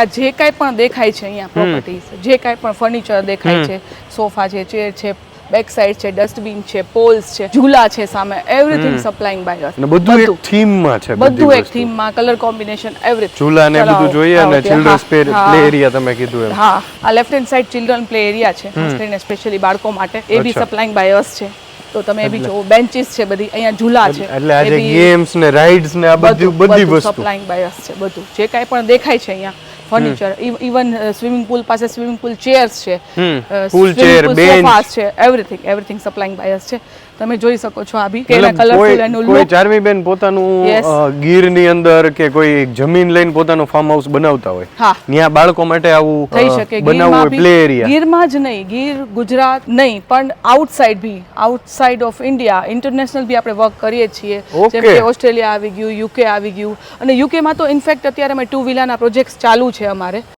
આ જે કાંઈ પણ દેખાય છે અહીંયા પ્રોપર્ટીઝ, જે કાંઈ પણ ફર્નિચર દેખાય છે, સોફા છે, ચેર છે, બેક સાઈડ છે, ડસ્ટબિન છે, પોલ્સ છે, ઝૂલા છે સામે, એવરીથિંગ સપ્લાયિંગ બાય અસ. બધું એક થીમ માં છે, બધું એક થીમ માં, કલર કોમ્બિનેશન, એવરીથિંગ. ઝૂલા ને બધું જોઈએ અને ચિલ્ડ્રન્સ પ્લે એરિયા તમે કીધું એમ. હા, આ left hand side children play area છે, ખાસ કરીને સ્પેશિયલી બાળકો માટે. એ બી સપ્લાયિંગ બાય અસ છે. તો તમે એ બી જોવો, બેન્ચીસ છે બધી, અહીંયા ઝૂલા છે, એટલે આ જે ગેમ્સ ને રાઇડ્સ ને આ બધી વસ્તુ સપ્લાયિંગ બાય અસ છે. બધું જે કાંઈ પણ દેખાય છે અહીંયા ફર્નિચર, ઇવન સ્વિમિંગ પૂલ પાસે સ્વિમિંગ પૂલ ચેર્સ છે, પૂલ ચેર, બેન્ચ છે, એવરીથિંગ સપ્લાયિંગ બાય અસ છે. તમે જોઈ શકો છો આ બી કેના કલરફુલ એનું કોઈ લુક. ચાર્મી બેન પોતાનું ગીર ની અંદર કે કોઈ જમીન લઈને પોતાનું ફાર્મ હાઉસ બનાવતા હોય, ત્યાં બાળકો માટે આવું થઈ શકે. બનાવવું હોય પ્લે એરિયા. ગીરમાં જ નહીં, ગીર ગુજરાત નહીં પણ આઉટસાઇડ બી, આઉટસાઇડ ઓફ ઇન્ડિયા, ઇન્ટરનેશનલ બી આપણે વર્ક કરીએ છીએ. જેમ કે ઓસ્ટ્રેલિયા આવી ગયું, યુકે આવી ગયું, અને યુકે માં તો ઇનફેક્ટ અત્યારે અમે 2 વિલાના પ્રોજેક્ટ્સ ચાલુ છે અમારે.